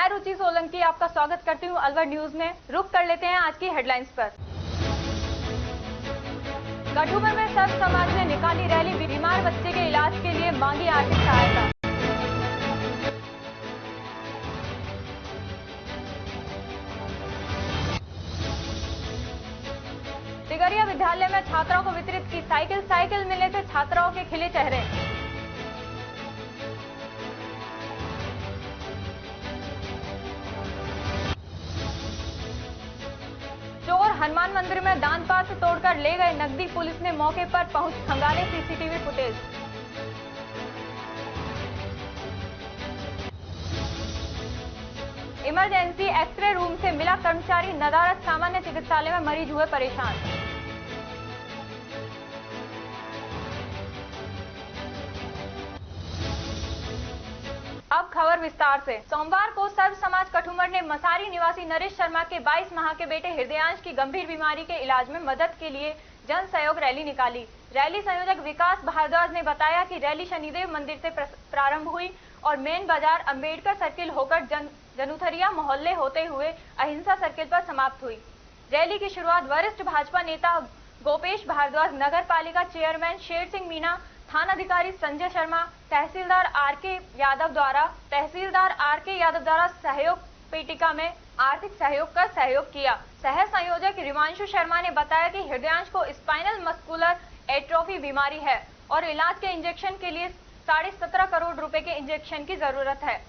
मैं रुचि सोलंकी आपका स्वागत करती हूँ अलवर न्यूज में। रुक कर लेते हैं आज की हेडलाइंस पर। कठुमर में सर्व समाज ने निकाली रैली, बीमार बच्चे के इलाज के लिए मांगी आर्थिक सहायता। तिगरिया विद्यालय में छात्राओं को वितरित की साइकिल मिलने से छात्राओं के खिले चेहरे। चोर हनुमान मंदिर में दान पात्र तोड़कर ले गए नकदी, पुलिस ने मौके पर पहुंच खंगाले CCTV footage. Emergency x ray room से मिला कर्मचारी, नदारद सामान्य चिकित्सालय में मरीज हुए परेशान। अब खबर विस्तार से। सोमवार को सर्व समाज कठुमर ने मसारी निवासी नरेश शर्मा के 22 माह के बेटे हृदयांश की गंभीर बीमारी के इलाज में मदद के लिए जन सहयोग रैली निकाली। रैली संयोजक विकास भारद्वाज ने बताया कि रैली शनिदेव मंदिर से प्रारंभ हुई और मेन बाजार अंबेडकर सर्किल होकर जनुथरिया मोहल्ले होते हुए अहिंसा सर्किल पर समाप्त हुई। रैली की शुरुआत वरिष्ठ भाजपा नेता गोपेश भारद्वाज, नगर पालिका चेयरमैन शेर सिंह मीणा, थानाधिकारी संजय शर्मा, तहसीलदार आर के यादव द्वारा सहयोग पेटिका में आर्थिक सहयोग कर सहयोग किया। सह संयोजक रिमांशु शर्मा ने बताया कि हृदयांश को स्पाइनल मस्कुलर एट्रोफी बीमारी है और इलाज के इंजेक्शन के लिए 17.5 करोड़ रुपए के इंजेक्शन की जरूरत है।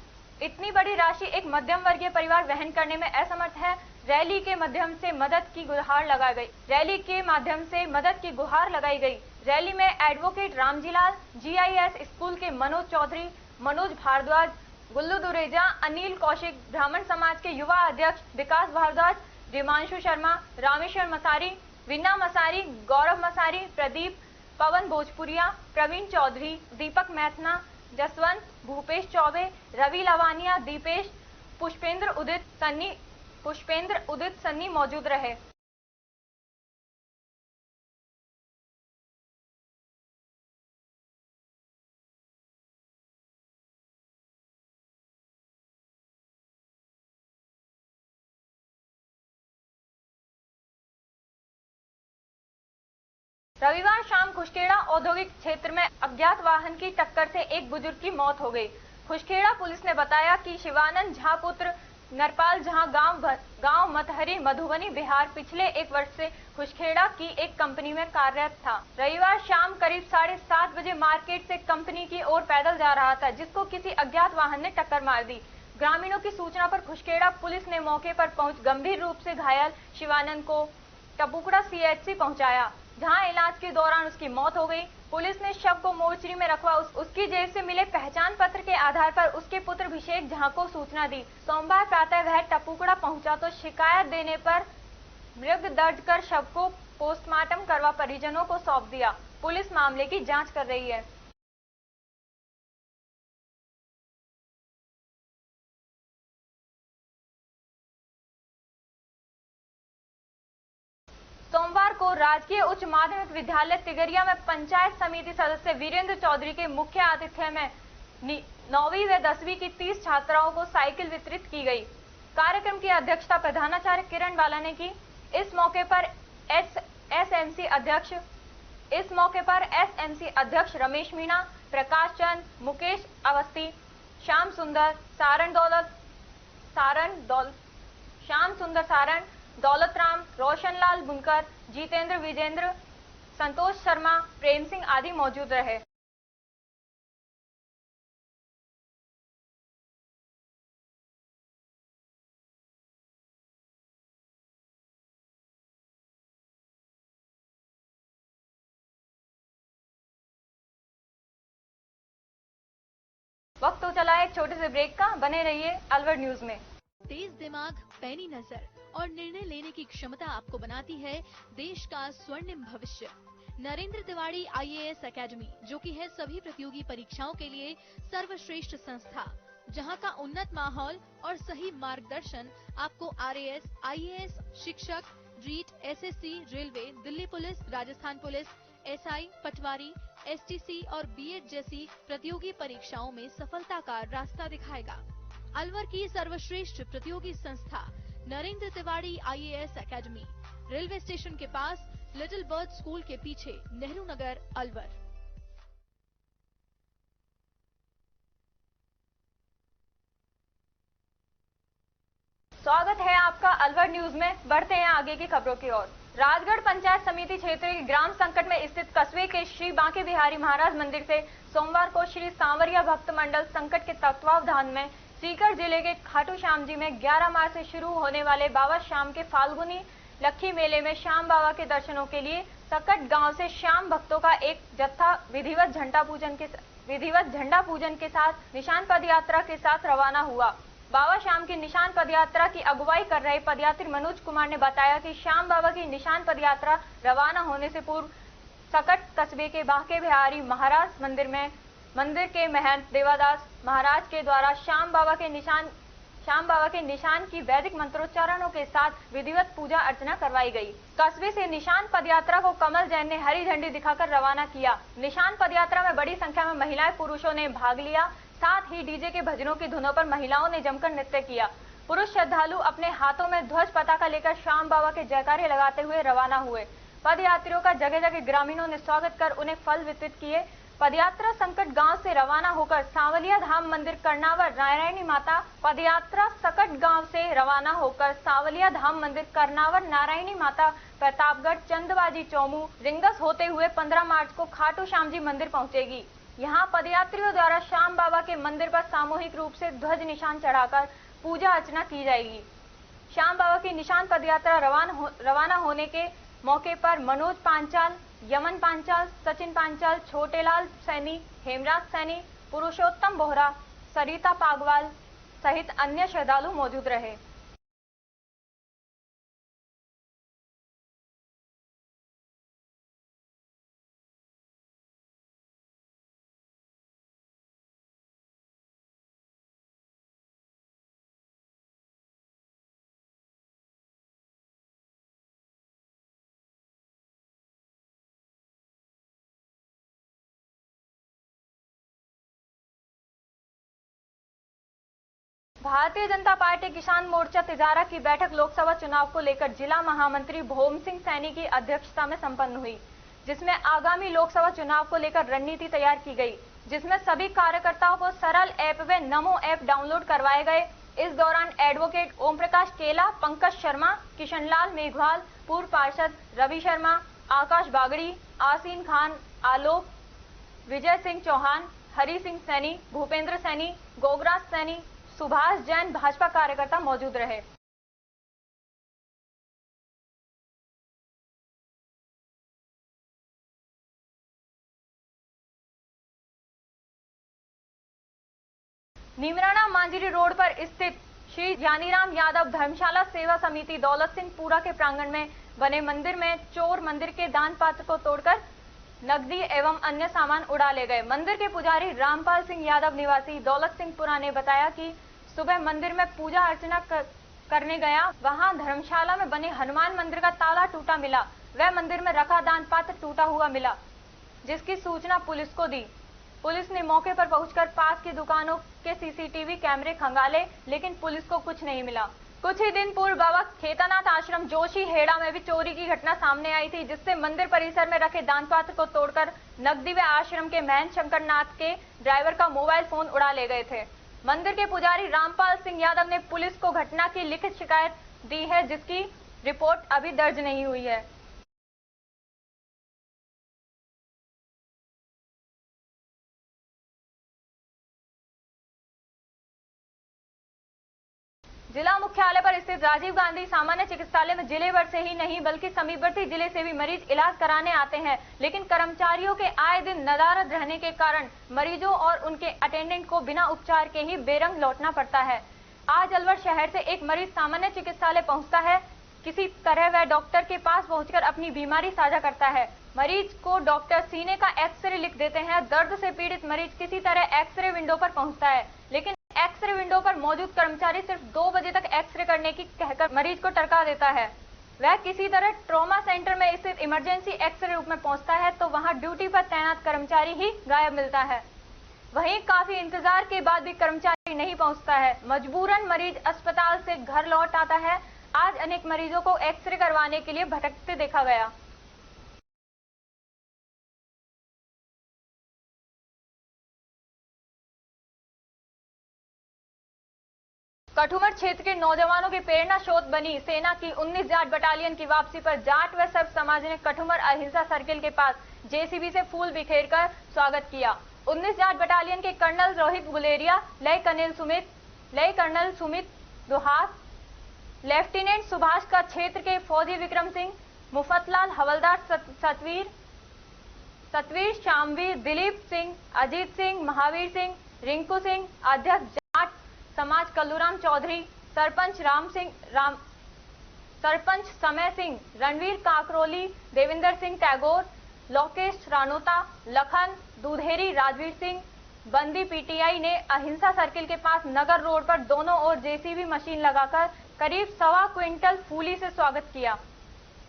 इतनी बड़ी राशि एक मध्यम वर्गीय परिवार वहन करने में असमर्थ है। रैली के माध्यम से मदद की गुहार लगाई गई। रैली में एडवोकेट रामजीलाल, जीआईएस स्कूल के मनोज चौधरी, मनोज भारद्वाज, गुल्लू दुरेजा, अनिल कौशिक, ब्राह्मण समाज के युवा अध्यक्ष विकास भारद्वाज, रिमांशु शर्मा, रामेश्वर मसारी, विन्ना मसारी, गौरव मसारी, प्रदीप, पवन भोजपुरिया, प्रवीण चौधरी, दीपक मैथना, जसवंत, भूपेश चौबे, रवि लवानिया, दीपेश, पुष्पेंद्र उदित सन्नी मौजूद रहे। रविवार शाम खुशखेड़ा औद्योगिक क्षेत्र में अज्ञात वाहन की टक्कर से एक बुजुर्ग की मौत हो गई। खुशखेड़ा पुलिस ने बताया कि शिवानंद झा पुत्र नरपाल झा गांव मतहरी मधुबनी बिहार पिछले 1 वर्ष से खुशखेड़ा की एक कंपनी में कार्यरत था। रविवार शाम करीब 7:30 बजे मार्केट से कंपनी की ओर पैदल जा रहा था, जिसको किसी अज्ञात वाहन ने टक्कर मार दी। ग्रामीणों की सूचना पर खुशखेड़ा पुलिस ने मौके पर पहुंच गंभीर रूप से घायल शिवानंद को टपुकड़ा सीएचसी पहुंचाया, जहां इलाज के दौरान उसकी मौत हो गई। पुलिस ने शव को मोर्चरी में रखवा उसकी जेब से मिले पहचान पत्र के आधार पर उसके पुत्र अभिषेक झा को सूचना दी। सोमवार प्रातः वह टपुकड़ा पहुंचा तो शिकायत देने पर मृग दर्ज कर शव को पोस्टमार्टम करवा परिजनों को सौंप दिया। पुलिस मामले की जांच कर रही है। सोमवार को राजकीय उच्च माध्यमिक विद्यालय तिगरिया में पंचायत समिति सदस्य वीरेंद्र चौधरी के मुख्य आतिथ्य में 9वीं व 10वीं की 30 छात्राओं को साइकिल वितरित की गई। कार्यक्रम की अध्यक्षता प्रधानाचार्य किरण बाला ने की। इस मौके पर एसएमसी अध्यक्ष रमेश मीणा, प्रकाश चंद, मुकेश अवस्थी, श्याम सुंदर सारण, दौलत राम, रोशनलाल बुनकर, जितेंद्र विजेंद्र, संतोष शर्मा, प्रेम सिंह आदि मौजूद रहे। वक्त तो चला है एक छोटे से ब्रेक का, बने रहिए अलवर न्यूज में। तेज दिमाग, पैनी नजर और निर्णय लेने की क्षमता आपको बनाती है देश का स्वर्णिम भविष्य। नरेंद्र तिवारी आईएएस एकेडमी, जो कि है सभी प्रतियोगी परीक्षाओं के लिए सर्वश्रेष्ठ संस्था, जहां का उन्नत माहौल और सही मार्गदर्शन आपको आरएएस, आईएएस, शिक्षक, REET, SSC, railway, Delhi police, Rajasthan police, SI, patwari, STC और बीएड जैसी प्रतियोगी परीक्षाओं में सफलता का रास्ता दिखाएगा। अलवर की सर्वश्रेष्ठ प्रतियोगी संस्था Narendra Tiwari IAS academy, railway station के पास, लिटिल बर्ड स्कूल के पीछे, नेहरू नगर, अलवर। स्वागत है आपका अलवर न्यूज में। बढ़ते हैं आगे की खबरों की ओर। राजगढ़ पंचायत समिति क्षेत्र के ग्राम संकट में स्थित कस्बे के श्री बांके बिहारी महाराज मंदिर से सोमवार को श्री सांवरिया भक्त मंडल संकट के तत्वावधान में सीकर जिले के खाटू श्याम जी में 11 मार्च से शुरू होने वाले बाबा श्याम के फाल्गुनी लक्खी मेले में श्याम बाबा के दर्शनों के लिए सकट गांव से श्याम भक्तों का एक जत्था विधिवत झंडा पूजन के साथ निशान पद यात्रा के साथ रवाना हुआ। बाबा श्याम की निशान पदयात्रा की अगुवाई कर रहे पदयात्री मनोज कुमार ने बताया कि श्याम बाबा की निशान पदयात्रा रवाना होने से पूर्व सकट कस्बे के बांके बिहारी महाराज मंदिर के महंत देवादास महाराज के द्वारा श्याम बाबा के निशान की वैदिक मंत्रोच्चारणों के साथ विधिवत पूजा अर्चना करवाई गई। कस्बे से निशान पदयात्रा को कमल जैन ने हरी झंडी दिखाकर रवाना किया। निशान पदयात्रा में बड़ी संख्या में महिलाएं पुरुषों ने भाग लिया। साथ ही डीजे के भजनों की धुनों पर महिलाओं ने जमकर नृत्य किया। पुरुष श्रद्धालु अपने हाथों में ध्वज पताका लेकर श्याम बाबा के जयकारे लगाते हुए रवाना हुए। पदयात्रियों का जगह जगह ग्रामीणों ने स्वागत कर उन्हें फल वितरित किए। पदयात्रा संकट गांव से रवाना होकर सांवलिया धाम मंदिर कर्नावर नारायणी माता पदयात्रा सकट गांव से रवाना होकर सांवलिया धाम मंदिर कर्नावर नारायणी माता प्रतापगढ़ चंदबाजी चौमू रिंगस होते हुए 15 मार्च को खाटू श्याम जी मंदिर पहुंचेगी। यहाँ पदयात्रियों द्वारा श्याम बाबा के मंदिर पर सामूहिक रूप से ध्वज निशान चढ़ाकर पूजा अर्चना की जाएगी। श्याम बाबा की निशान पदयात्रा रवाना होने के मौके पर मनोज पांचाल, यमन पांचाल, सचिन पांचाल, छोटेलाल सैनी, हेमराज सैनी, पुरुषोत्तम बोहरा, सरिता पागवाल सहित अन्य श्रद्धालु मौजूद रहे। भारतीय जनता पार्टी किसान मोर्चा तिजारा की बैठक लोकसभा चुनाव को लेकर जिला महामंत्री भोम सिंह सैनी की अध्यक्षता में संपन्न हुई, जिसमें आगामी लोकसभा चुनाव को लेकर रणनीति तैयार की गई, जिसमें सभी कार्यकर्ताओं को सरल ऐप व नमो ऐप डाउनलोड करवाए गए। इस दौरान एडवोकेट ओम प्रकाश केला, पंकज शर्मा, किशनलाल मेघवाल, पूर्व पार्षद रवि शर्मा, आकाश बागड़ी, आसीन खान, आलोक, विजय सिंह चौहान, हरि सिंह सैनी, भूपेंद्र सैनी, गोगराज सैनी, सुभाष जैन भाजपा कार्यकर्ता मौजूद रहे। नीमराना मांजरी रोड पर स्थित श्री ज्ञानीराम यादव धर्मशाला सेवा समिति दौलत सिंहपुरा के प्रांगण में बने मंदिर में चोर मंदिर के दान पात्र को तोड़कर नकदी एवं अन्य सामान उड़ा ले गए। मंदिर के पुजारी रामपाल सिंह यादव निवासी दौलत सिंहपुरा ने बताया कि सुबह मंदिर में पूजा अर्चना करने गया, वहां धर्मशाला में बने हनुमान मंदिर का ताला टूटा मिला। वह मंदिर में रखा दान पात्र टूटा हुआ मिला, जिसकी सूचना पुलिस को दी। पुलिस ने मौके पर पहुंचकर पास की दुकानों के सीसीटीवी कैमरे खंगाले, लेकिन पुलिस को कुछ नहीं मिला। कुछ ही दिन पूर्व बाबा खेतानाथ आश्रम जोशी हेड़ा में भी चोरी की घटना सामने आई थी, जिससे मंदिर परिसर में रखे दान पात्र को तोड़कर नकदी व आश्रम के महंत शंकरनाथ के ड्राइवर का मोबाइल फोन उड़ा ले गए थे। मंदिर के पुजारी रामपाल सिंह यादव ने पुलिस को घटना की लिखित शिकायत दी है, जिसकी रिपोर्ट अभी दर्ज नहीं हुई है। जिला मुख्यालय पर स्थित राजीव गांधी सामान्य चिकित्सालय में जिले भर से ही नहीं बल्कि समीपवर्ती जिले से भी मरीज इलाज कराने आते हैं, लेकिन कर्मचारियों के आए दिन नदारद रहने के कारण मरीजों और उनके अटेंडेंट को बिना उपचार के ही बेरंग लौटना पड़ता है। आज अलवर शहर से एक मरीज सामान्य चिकित्सालय पहुंचता है। किसी तरह वह डॉक्टर के पास पहुंचकर अपनी बीमारी साझा करता है। मरीज को डॉक्टर सीने का एक्सरे लिख देते हैं। दर्द से पीड़ित मरीज किसी तरह एक्सरे विंडो पर पहुंचता है, लेकिन एक्सरे विंडो पर मौजूद कर्मचारी सिर्फ 2 बजे तक एक्सरे करने की कहकर मरीज को टरका देता है। वह किसी तरह ट्रॉमा सेंटर में स्थित इमरजेंसी एक्सरे रूम में पहुंचता है तो वहां ड्यूटी पर तैनात कर्मचारी ही गायब मिलता है। वहीं काफी इंतजार के बाद भी कर्मचारी दवाई नहीं पहुंचता है। मजबूरन मरीज अस्पताल से घर लौट आता है। आज अनेक मरीजों को एक्सरे करवाने के लिए भटकते देखा गया। कठुमर क्षेत्र के नौजवानों की प्रेरणा स्रोत बनी सेना की 19 जाट बटालियन की वापसी पर जाट व सर्व समाज ने कठुमर अहिंसा सर्किल के पास जेसीबी से फूल बिखेर कर स्वागत किया। 19 जाट बटालियन के colonel Rohit Guleria, lieutenant colonel Sumit Duhas, lieutenant Subhash का क्षेत्र के फौजी विक्रम सिंह, मुफतलाल हवलदार, सतवीर, शामवीर, दिलीप सिंह, अजीत सिंह, महावीर सिंह, रिंकू सिंह, अध्यक्ष जाट समाज कल्लूराम चौधरी, सरपंच समय सिंह, रणवीर काकरोली, देविंदर सिंह टैगोर, लोकेश रानोता, लखन दूधेरी, राजवीर सिंह, बंदी पीटीआई ने अहिंसा सर्किल के पास नगर रोड पर दोनों ओर जेसीबी मशीन लगाकर करीब 1.25 क्विंटल फूली से स्वागत किया।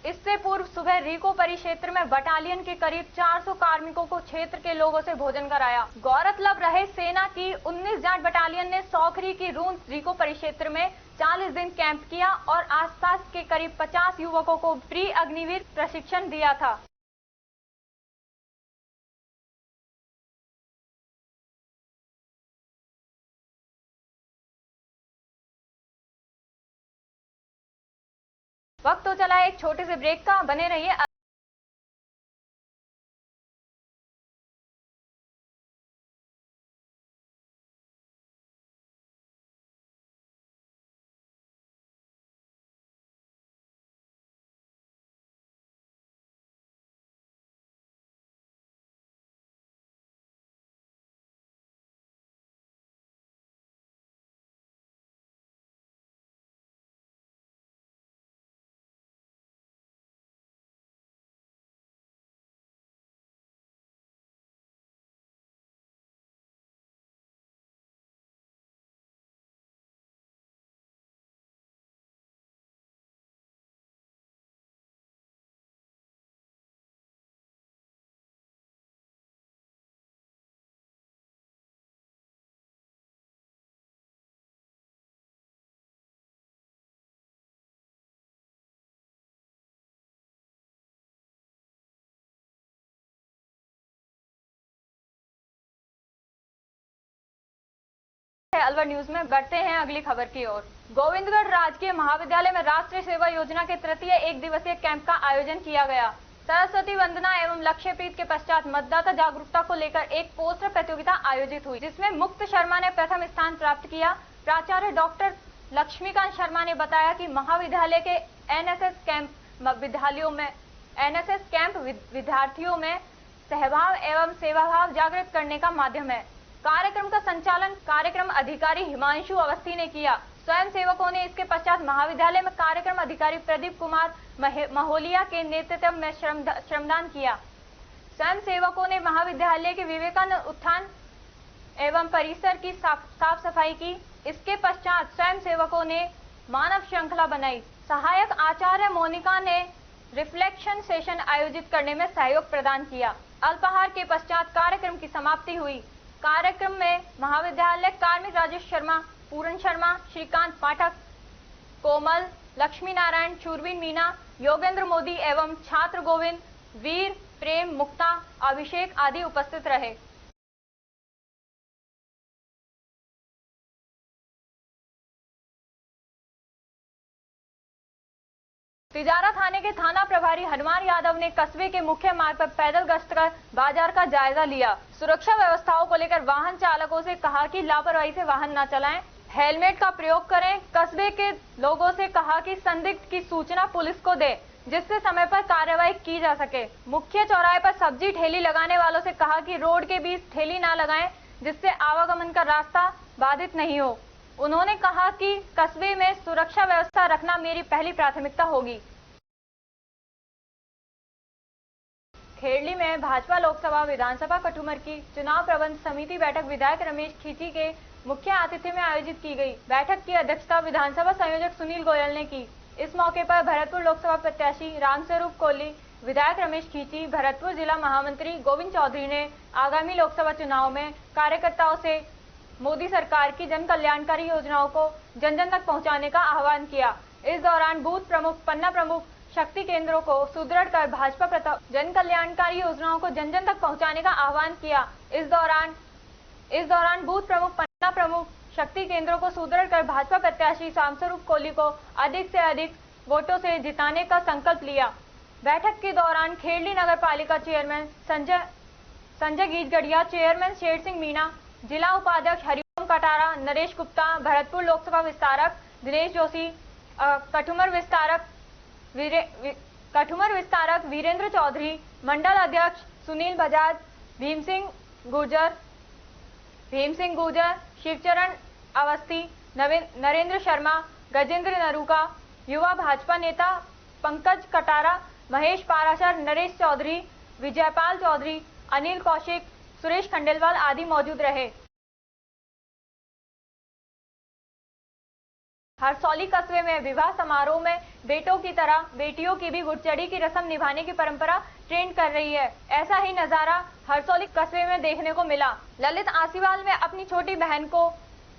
इससे पूर्व सुबह रीको परिक्षेत्र में बटालियन के करीब 400 कार्मिकों को क्षेत्र के लोगों से भोजन कराया। गौरतलब रहे सेना की 19 जाट बटालियन ने सौखरी की रूंद रीको परिक्षेत्र में 40 दिन कैंप किया और आसपास के करीब 50 युवकों को प्री अग्निवीर प्रशिक्षण दिया था। वक्त तो चला है एक छोटे से ब्रेक का, बने रहिए। अलवर न्यूज में बढ़ते हैं अगली खबर की ओर। गोविंदगढ़ राजकीय महाविद्यालय में राष्ट्रीय सेवा योजना के तृतीय एक दिवसीय कैंप का आयोजन किया गया। सरस्वती वंदना एवं लक्ष्यपीठ के पश्चात मतदाता जागरूकता को लेकर एक पोस्टर प्रतियोगिता आयोजित हुई, जिसमें मुक्त शर्मा ने प्रथम स्थान प्राप्त किया। प्राचार्य डॉक्टर लक्ष्मीकांत शर्मा ने बताया कि महाविद्यालय के एनएसएस कैंप विद्यार्थियों में सहभाव एवं सेवाभाव जागृत करने का माध्यम है। कार्यक्रम का संचालन कार्यक्रम अधिकारी हिमांशु अवस्थी ने किया। स्वयं सेवकों ने इसके पश्चात महाविद्यालय में कार्यक्रम अधिकारी प्रदीप कुमार महोलिया के नेतृत्व में श्रमदान किया। स्वयं सेवकों ने महाविद्यालय के विवेकानंद उत्थान एवं परिसर की साफ सफाई की। इसके पश्चात स्वयं सेवकों ने मानव श्रृंखला बनाई। सहायक आचार्य मोनिका ने रिफ्लेक्शन सेशन आयोजित करने में सहयोग प्रदान किया। अल्पाहार के पश्चात कार्यक्रम की समाप्ति हुई। कार्यक्रम में महाविद्यालय कार्मिक राजेश शर्मा, पूरन शर्मा, श्रीकांत पाठक, कोमल, लक्ष्मी नारायण, शूरवीन मीना, योगेंद्र मोदी एवं छात्र गोविंद, वीर, प्रेम, मुक्ता, अभिषेक आदि उपस्थित रहे। तिजारा थाने के थाना प्रभारी हनुमान यादव ने कस्बे के मुख्य मार्ग पर पैदल गश्त कर बाजार का जायजा लिया। सुरक्षा व्यवस्थाओं को लेकर वाहन चालकों से कहा कि लापरवाही से वाहन न चलाएं, हेलमेट का प्रयोग करें। कस्बे के लोगों से कहा कि संदिग्ध की सूचना पुलिस को दे, जिससे समय पर कार्रवाई की जा सके। मुख्य चौराहे पर सब्जी ठेली लगाने वालों से कहा कि रोड के बीच ठेली न लगाएं, जिससे आवागमन का रास्ता बाधित नहीं हो। उन्होंने कहा कि कस्बे में सुरक्षा व्यवस्था रखना मेरी पहली प्राथमिकता होगी। खेड़ली में भाजपा लोकसभा विधानसभा कठुमर की चुनाव प्रबंध समिति बैठक विधायक रमेश खींची के मुख्य आतिथ्य में आयोजित की गई। बैठक की अध्यक्षता विधानसभा संयोजक सुनील गोयल ने की। इस मौके पर भरतपुर लोकसभा प्रत्याशी रामस्वरूप कोहली, विधायक रमेश खींची, भरतपुर जिला महामंत्री गोविंद चौधरी ने आगामी लोकसभा चुनाव में कार्यकर्ताओं से मोदी सरकार की जन कल्याणकारी योजनाओं को जन जन तक पहुंचाने का आह्वान किया। इस दौरान बूथ प्रमुख, पन्ना प्रमुख, शक्ति केंद्रों को सुदृढ़ कर भाजपा जन कल्याणकारी योजनाओं को जन जन तक पहुंचाने का आह्वान किया। इस दौरान बूथ प्रमुख, पन्ना प्रमुख, शक्ति केंद्रों को सुदृढ़ कर भाजपा प्रत्याशी रामस्वरूप कोहली को अधिक से अधिक वोटों से जिताने का संकल्प लिया। बैठक के दौरान खेड़ली नगर पालिका चेयरमैन संजय गीजगढ़िया, चेयरमैन शेर सिंह मीणा, जिला उपाध्यक्ष हरिओम कटारा, नरेश गुप्ता, भरतपुर लोकसभा विस्तारक दिनेश जोशी, कठुमर विस्तारक वीरेंद्र चौधरी, मंडल अध्यक्ष सुनील बजाज, भीम सिंह गुर्जर, शिवचरण अवस्थी, नरेंद्र शर्मा, गजेंद्र नरूका, युवा भाजपा नेता पंकज कटारा, महेश पाराशर, नरेश चौधरी, विजयपाल चौधरी, अनिल कौशिक, सुरेश खंडेलवाल आदि मौजूद रहे। हरसौली कस्बे में विवाह समारोह में बेटों की तरह बेटियों की भी गुड़चड़ी की रस्म निभाने की परंपरा ट्रेंड कर रही है। ऐसा ही नजारा हरसौली कस्बे में देखने को मिला। ललित आसीवाल में अपनी छोटी बहन को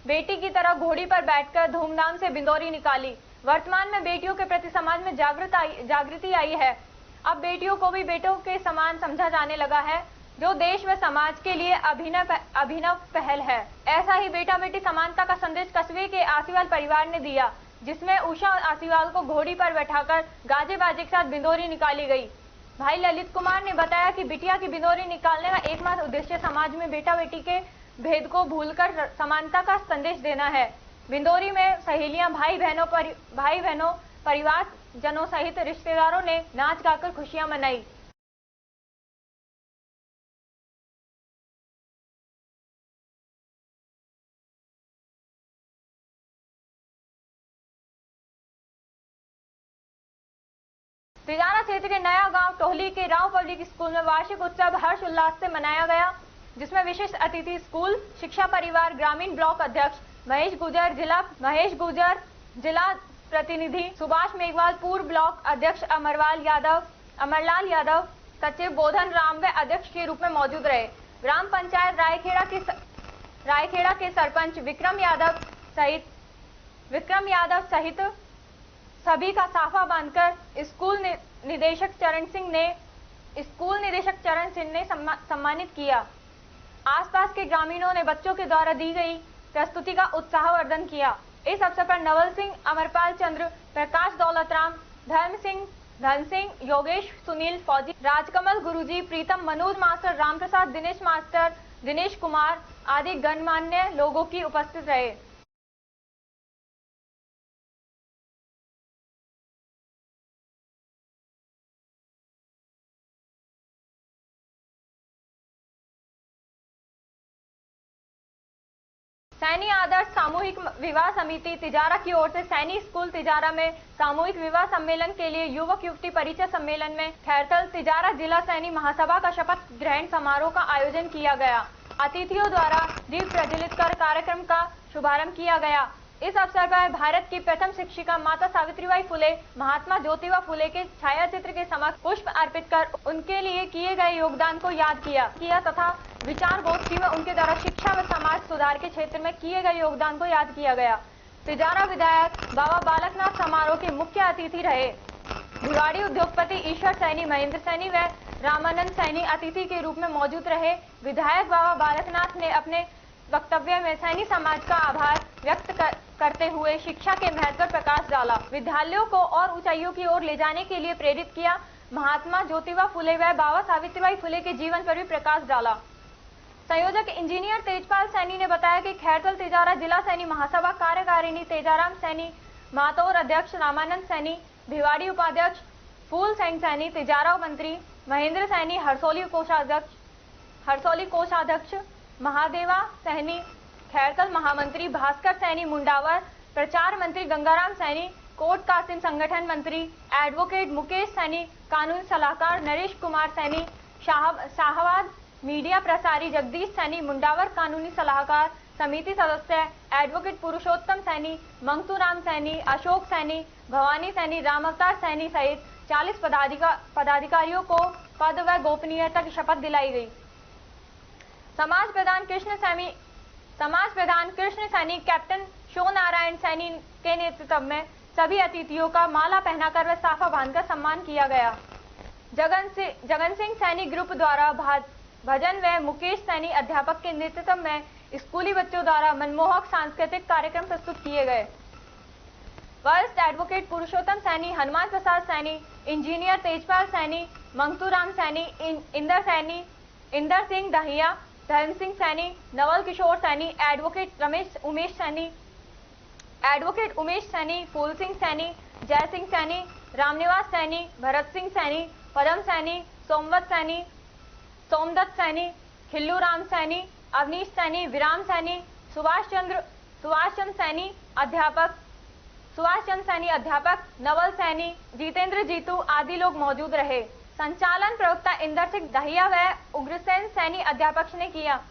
बेटी की तरह घोड़ी पर बैठकर धूमधाम से बिंदौरी निकाली। वर्तमान में बेटियों के प्रति समाज में जागृति आई है। अब बेटियों को भी बेटों के समान समझा जाने लगा है, जो देश व समाज के लिए अभिनव पहल है। ऐसा ही बेटा बेटी समानता का संदेश कस्बे के आसीवाल परिवार ने दिया, जिसमें उषा आसीवाल को घोड़ी पर बैठाकर गाजे बाजे के साथ बिंदौरी निकाली गई। भाई ललित कुमार ने बताया कि बिटिया की बिंदौरी निकालने का एकमात्र उद्देश्य समाज में बेटा बेटी के भेद को भूलकर समानता का संदेश देना है। बिंदौरी में सहेलियां, भाई बहनों, परिवार जनों सहित रिश्तेदारों ने नाच गाकर खुशियां मनाई। तिजारा क्षेत्र के नया गांव टोहली के राव पब्लिक स्कूल में वार्षिक उत्सव हर्ष उल्लास से मनाया गया, जिसमें विशेष अतिथि स्कूल शिक्षा परिवार ग्रामीण ब्लॉक अध्यक्ष महेश गुजर, जिला प्रतिनिधि सुभाष मेघवाल, पूर्व ब्लॉक अध्यक्ष अमरलाल यादव, सचिव बोधन राम व अध्यक्ष के रूप में मौजूद रहे। ग्राम पंचायत रायखेड़ा के सरपंच विक्रम यादव सहित सभी का साफा बांधकर स्कूल निदेशक चरण सिंह ने सम्मानित किया। आसपास के ग्रामीणों ने बच्चों के द्वारा दी गई प्रस्तुति का उत्साहवर्धन किया। इस अवसर पर नवल सिंह, अमरपाल चंद्र, प्रकाश दौलतराम, धन सिंह, योगेश, सुनील, फौजी, राजकमल गुरुजी, प्रीतम, मनोज मास्टर, रामप्रसाद, दिनेश मास्टर, दिनेश कुमार आदि गणमान्य लोगों की उपस्थित रहे। सैनी आदर्श सामूहिक विवाह समिति तिजारा की ओर से सैनी स्कूल तिजारा में सामूहिक विवाह सम्मेलन के लिए युवक युवती परिचय सम्मेलन में खैरथल तिजारा जिला सैनी महासभा का शपथ ग्रहण समारोह का आयोजन किया गया। अतिथियों द्वारा दीप प्रज्वलित कर कार्यक्रम का शुभारंभ किया गया। इस अवसर पर भारत की प्रथम शिक्षिका माता सावित्रीबाई फुले, महात्मा ज्योतिबा फुले के छायाचित्र के समक्ष पुष्प अर्पित कर उनके लिए किए गए योगदान को याद किया तथा विचार गोष्ठी में उनके द्वारा शिक्षा व समाज सुधार के क्षेत्र में किए गए योगदान को याद किया गया। तिजारा विधायक बाबा बालकनाथ समारोह के मुख्य अतिथि रहे। भिवाड़ी उद्योगपति ईश्वर सैनी, महेंद्र सैनी व रामानंद सैनी अतिथि के रूप में मौजूद रहे। विधायक बाबा बालकनाथ ने अपने वक्तव्य में सैनी समाज का आभार व्यक्त करते हुए शिक्षा के महत्व पर प्रकाश डाला, विद्यालयों को और ऊंचाइयों की ओर ले जाने के लिए प्रेरित किया। महात्मा ज्योतिबा फुले व बाबा सावित्रीबाई फुले के जीवन पर भी प्रकाश डाला। संयोजक इंजीनियर तेजपाल सैनी ने बताया कि खैरथल तिजारा जिला सैनी महासभा कार्यकारिणी तेजाराम सैनी, महातौर अध्यक्ष रामानंद सैनी, भिवाड़ी उपाध्यक्ष फूल सिंह सैनी, तिजारा मंत्री महेंद्र सैनी, हरसौली कोषाध्यक्ष महादेवा सैनी, खैरथल महामंत्री भास्कर सैनी मुंडावर, प्रचार मंत्री गंगाराम सैनी, कोट कासिम संगठन मंत्री एडवोकेट मुकेश सैनी, कानूनी सलाहकार नरेश कुमार सैनी, शाहबाद मीडिया प्रसारी जगदीश सैनी मुंडावर, कानूनी सलाहकार समिति सदस्य एडवोकेट पुरुषोत्तम सैनी, मंगतूराम सैनी, अशोक सैनी, भवानी सैनी, राम अवतार सैनी सहित 40 पदाधिकारियों को पद व गोपनीयता की शपथ दिलाई गई। समाज प्रधान समाज प्रधान कृष्ण सैनी, कैप्टन शो नारायण सैनी के नेतृत्व में सभी अतिथियों का माला पहनाकर व साफा बांधकर सम्मान किया गया। जगन सिंह सैनी ग्रुप द्वारा भजन व मुकेश सैनी अध्यापक के नेतृत्व में स्कूली बच्चों द्वारा मनमोहक सांस्कृतिक कार्यक्रम प्रस्तुत किए गए। वरिष्ठ एडवोकेट पुरुषोत्तम सैनी, हनुमान प्रसाद सैनी, इंजीनियर तेजपाल सैनी, मंगतूराम सैनी, इंदर सिंह दहिया, धर्म सिंह सैनी, नवल किशोर सैनी, एडवोकेट उमेश सैनी, फूल सिंह सैनी, जय सिंह सैनी, रामनिवास सैनी, भरत सिंह सैनी, पदम सैनी, सोमदत्त सैनी, खिल्लू राम सैनी, अवनीश सैनी, विराम सैनी, सुभाष चंद्र सैनी अध्यापक, नवल सैनी, जितेंद्र जीतू आदि लोग मौजूद रहे। संचालन प्रवक्ता इंदर सिंह दहिया व उग्रसेन सैनी अध्यापक ने किया।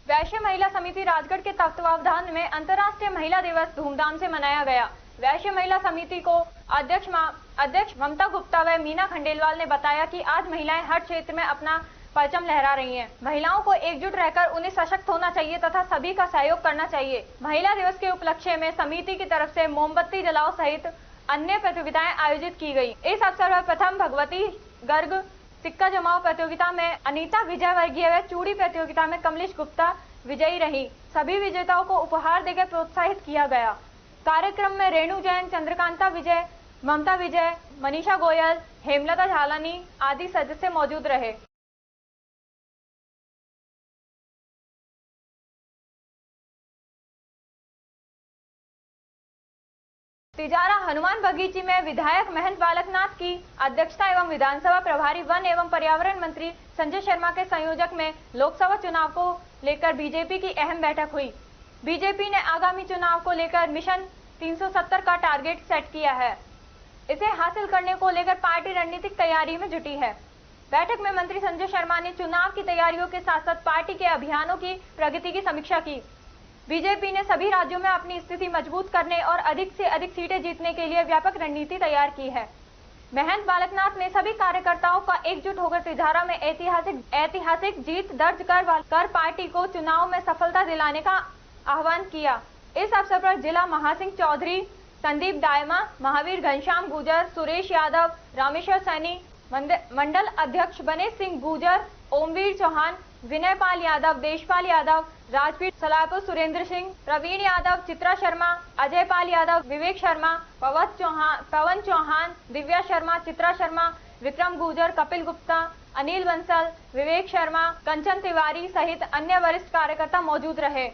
वैश्य महिला समिति राजगढ़ के तत्वावधान में अंतर्राष्ट्रीय महिला दिवस धूमधाम से मनाया गया। वैश्य महिला समिति को अध्यक्ष ममता गुप्ता व मीना खंडेलवाल ने बताया कि आज महिलाएं हर क्षेत्र में अपना परचम लहरा रही हैं। महिलाओं को एकजुट रहकर उन्हें सशक्त होना चाहिए तथा सभी का सहयोग करना चाहिए। महिला दिवस के उपलक्ष्य में समिति की तरफ से मोमबत्ती जलाओ सहित अन्य प्रतियोगिताएं आयोजित की गई। इस अवसर पर प्रथम भगवती गर्ग सिक्का जमाओ प्रतियोगिता में अनीता विजय वर्गीय व चूड़ी प्रतियोगिता में कमलेश गुप्ता विजयी रही। सभी विजेताओं को उपहार देकर प्रोत्साहित किया गया। कार्यक्रम में रेणु जैन, चंद्रकांता विजय, ममता विजय, मनीषा गोयल, हेमलता झालानी आदि सदस्य मौजूद रहे। तिजारा हनुमान बगीची में विधायक महंत बालकनाथ की अध्यक्षता एवं विधानसभा प्रभारी वन एवं पर्यावरण मंत्री संजय शर्मा के संयोजक में लोकसभा चुनाव को लेकर बीजेपी की अहम बैठक हुई। बीजेपी ने आगामी चुनाव को लेकर मिशन 370 का टारगेट सेट किया है। इसे हासिल करने को लेकर पार्टी रणनीतिक तैयारी में जुटी है। बैठक में मंत्री संजय शर्मा ने चुनाव की तैयारियों के साथ साथ पार्टी के अभियानों की प्रगति की समीक्षा की। बीजेपी ने सभी राज्यों में अपनी स्थिति मजबूत करने और अधिक से अधिक सीटें जीतने के लिए व्यापक रणनीति तैयार की है। महंत बालकनाथ ने सभी कार्यकर्ताओं का एकजुट होकर तिजारा में ऐतिहासिक जीत दर्ज कर पार्टी को चुनाव में सफलता दिलाने का आह्वान किया। इस अवसर पर जिला महासिंह चौधरी, संदीप दायमा, महावीर घनश्याम गुजर, सुरेश यादव, रामेश्वर सैनी, मंडल अध्यक्ष बनेश सिंह गुजर, ओमवीर चौहान, विनय पाल यादव, देशपाल यादव, राजपीठ सलाहपुर सुरेंद्र सिंह, प्रवीण यादव, चित्रा शर्मा, अजय पाल यादव, विवेक शर्मा, पवन चौहान, दिव्या शर्मा, चित्रा शर्मा, विक्रम गुजर, कपिल गुप्ता, अनिल बंसल, विवेक शर्मा, कंचन तिवारी सहित अन्य वरिष्ठ कार्यकर्ता मौजूद रहे।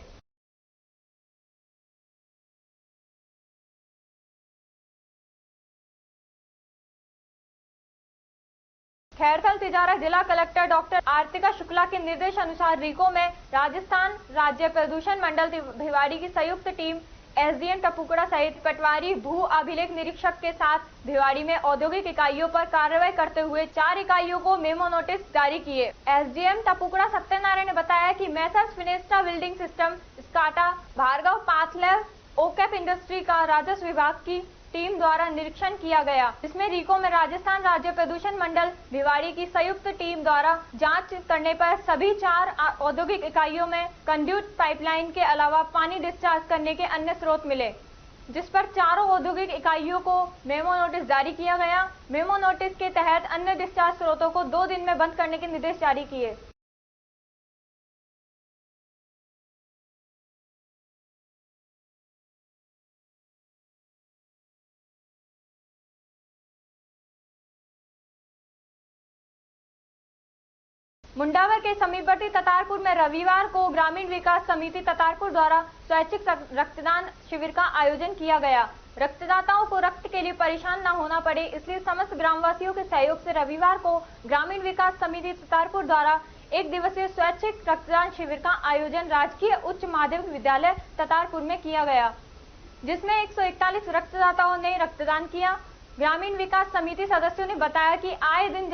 खैरथल तिजारा जिला कलेक्टर डॉक्टर आरतिका शुक्ला के निर्देश अनुसार रीको में राजस्थान राज्य प्रदूषण मंडल भिवाड़ी की संयुक्त टीम एसडीएम टपुकड़ा सहित पटवारी भू अभिलेख निरीक्षक के साथ भिवाड़ी में औद्योगिक इकाइयों पर कार्रवाई करते हुए 4 इकाइयों को मेमो नोटिस जारी किए। एसडीएम टपुकड़ा सत्यनारायण ने बताया कि messrs Finesta building system, Skata, Bhargav Pathlev, Okep industry का राजस्व विभाग की टीम द्वारा निरीक्षण किया गया, जिसमें रीको में राजस्थान राज्य प्रदूषण मंडल भिवाड़ी की संयुक्त टीम द्वारा जांच करने पर सभी 4 औद्योगिक इकाइयों में कंड्यूट पाइपलाइन के अलावा पानी डिस्चार्ज करने के अन्य स्रोत मिले, जिस पर 4 औद्योगिक इकाइयों को मेमो नोटिस जारी किया गया। मेमो नोटिस के तहत अन्य डिस्चार्ज स्रोतों को 2 दिन में बंद करने के निर्देश जारी किए। मुंडावर के समीपवर्ती ततारपुर में रविवार को ग्रामीण विकास समिति ततारपुर द्वारा स्वैच्छिक रक्तदान शिविर का आयोजन किया गया। रक्तदाताओं को रक्त के लिए परेशान न होना पड़े, इसलिए समस्त ग्रामवासियों के सहयोग से रविवार को ग्रामीण विकास समिति ततारपुर द्वारा 1 दिवसीय स्वैच्छिक रक्तदान शिविर का आयोजन राजकीय उच्च माध्यमिक विद्यालय ततारपुर में किया गया, जिसमें 141 रक्तदाताओं ने रक्तदान किया। ग्रामीण विकास समिति सदस्यों ने बताया कि आए दिन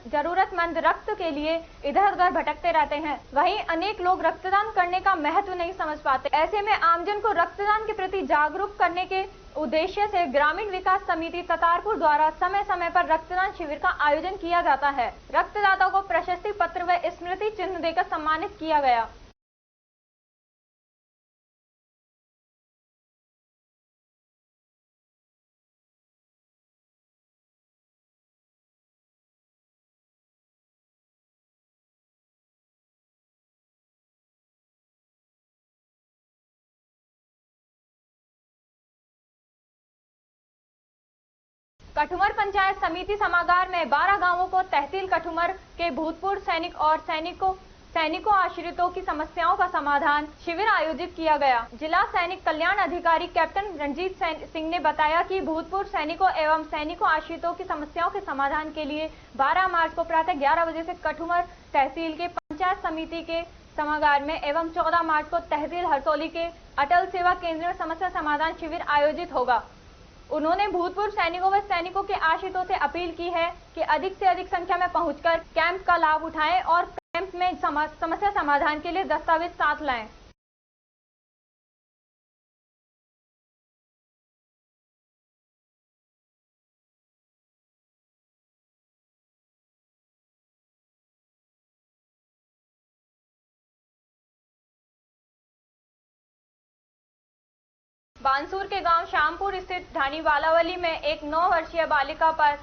जरूरतमंद रक्त के लिए इधर उधर भटकते रहते हैं। वहीं अनेक लोग रक्तदान करने का महत्व नहीं समझ पाते। ऐसे में आमजन को रक्तदान के प्रति जागरूक करने के उद्देश्य से ग्रामीण विकास समिति ततारपुर द्वारा समय समय पर रक्तदान शिविर का आयोजन किया जाता है। रक्तदाताओं को प्रशस्ति पत्र व स्मृति चिन्ह देकर सम्मानित किया गया। कठुमर पंचायत समिति सभागार में 12 गांवों को तहसील कठुमर के भूतपूर्व सैनिक और सैनिकों आश्रितों की समस्याओं का समाधान शिविर आयोजित किया गया। जिला सैनिक कल्याण अधिकारी कैप्टन रणजीत सिंह ने बताया कि भूतपूर्व सैनिकों एवं सैनिकों आश्रितों की समस्याओं के समाधान के लिए 12 मार्च को प्रातः 11 बजे से कठुमर तहसील के पंचायत समिति के सभागार में एवं 14 मार्च को तहसील हरसौली के अटल सेवा केंद्र में समस्या समाधान शिविर आयोजित होगा। उन्होंने भूतपूर्व सैनिकों व सैनिकों के आश्रितों से अपील की है कि अधिक से अधिक संख्या में पहुंचकर कैंप का लाभ उठाएं और कैंप में समस्या समाधान के लिए दस्तावेज साथ लाएं। बानसूर के गांव श्यामपुर स्थित ढाणी वालावली में एक 9 वर्षीय बालिका पर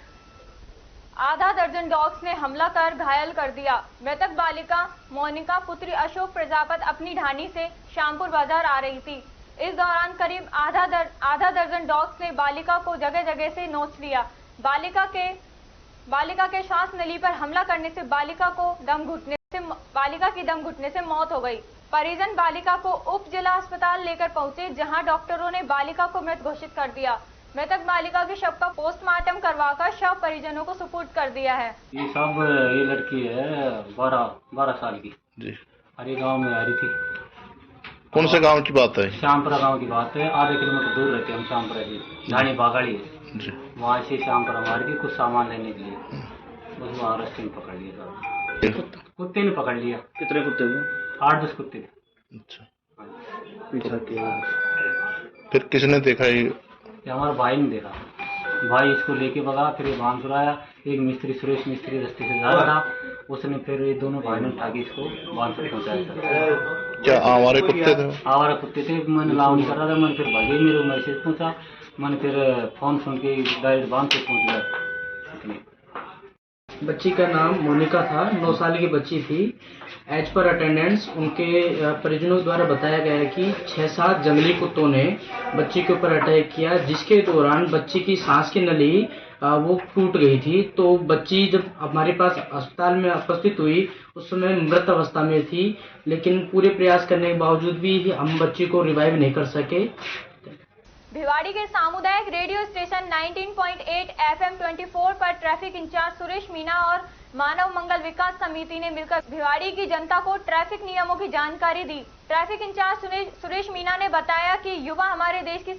आधा दर्जन डॉग्स ने हमला कर घायल कर दिया। मृतक बालिका मोनिका पुत्री अशोक प्रजापत अपनी ढाणी से श्यामपुर बाजार आ रही थी। इस दौरान करीब आधा दर्जन डॉग्स ने बालिका को जगह जगह से नोच लिया। बालिका के श्वास नली पर हमला करने से बालिका की दम घुटने से मौत हो गई। परिजन बालिका को उप जिला अस्पताल लेकर पहुंचे, जहां डॉक्टरों ने बालिका को मृत घोषित कर दिया। मृतक बालिका के शव का पोस्टमार्टम करवाकर शव परिजनों को सुपुर्द कर दिया है। ये लड़की है 12 साल की जी। हरी गांव में आ रही थी। कौन से गांव की बात है? श्यामपुरा गांव की बात है। आधे किलोमीटर दूर रहते हैं हम श्यामपुरा जी। ढाणी बागाड़ी है, वहाँ से श्यामपुरा मार के कुछ सामान लेने के लिए बस वहाँ रास्ते में पकड़ लिया। कुत्ते ने पकड़ लिया। कितने कुत्ते थे? 8-10 कुत्ते थे। अच्छा, पीछा किया। फिर किसने देखा? ये हमारा भाई ने देखा। भाई इसको लेके भगा। फिर ये बांसुर आया। एक मिस्त्री सुरेश मिस्त्री रास्ते से जा रहा था, उसने फिर ये दोनों भाई ने उठा के इसको बांसुर पहुंचाया। क्या आवारा कुत्ते थे? आवारा कुत्ते थे। मैंने लाव नहीं कर रहा था। मैंने फिर भागे, मेरे मैसेज पहुंचा। मैंने फिर फोन सुन के डायरेक्ट बांसुर पहुंच गया। बच्ची का नाम मोनिका था, 9 साल की बच्ची थी। एज पर अटेंडेंस उनके परिजनों द्वारा बताया गया है कि 6-7 जंगली कुत्तों ने बच्ची के ऊपर अटैक किया, जिसके दौरान बच्ची की सांस की नली वो टूट गई थी। तो बच्ची जब हमारे पास अस्पताल में उपस्थित हुई उस समय मृत अवस्था में थी, लेकिन पूरे प्रयास करने के बावजूद भी हम बच्ची को रिवाइव नहीं कर सके। भिवाड़ी के सामुदायिक रेडियो स्टेशन 19.8 FM 24 पर ट्रैफिक इंचार्ज सुरेश मीणा और मानव मंगल विकास समिति ने मिलकर भिवाड़ी की जनता को ट्रैफिक नियमों की जानकारी दी। ट्रैफिक इंचार्ज सुरेश मीणा ने बताया कि युवा हमारे देश की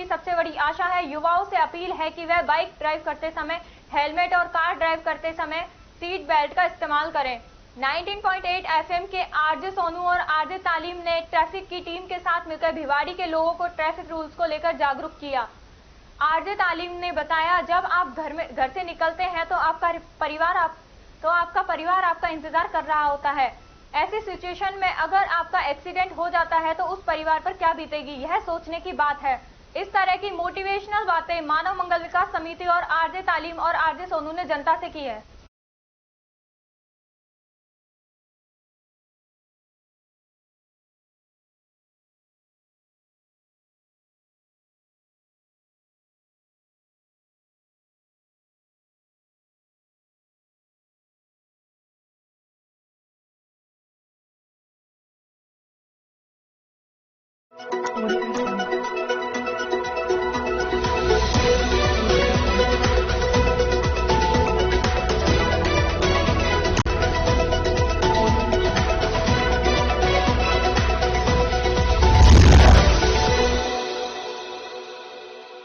सबसे बड़ी आशा है। युवाओं से अपील है कि वह बाइक ड्राइव करते समय हेलमेट और कार ड्राइव करते समय सीट बेल्ट का इस्तेमाल करें। 19.8 FM के आरजे सोनू और आरजे तालीम ने ट्रैफिक की टीम के साथ मिलकर भिवाड़ी के लोगों को ट्रैफिक रूल्स को लेकर जागरूक किया। आरजे तालीम ने बताया, जब आप घर से निकलते हैं तो आपका परिवार आपका इंतजार कर रहा होता है। ऐसी सिचुएशन में अगर आपका एक्सीडेंट हो जाता है तो उस परिवार पर क्या बीतेगी, यह सोचने की बात है। इस तरह की मोटिवेशनल बातें मानव मंगल विकास समिति और आरजे तालीम और आरजे सोनू ने जनता से की है। What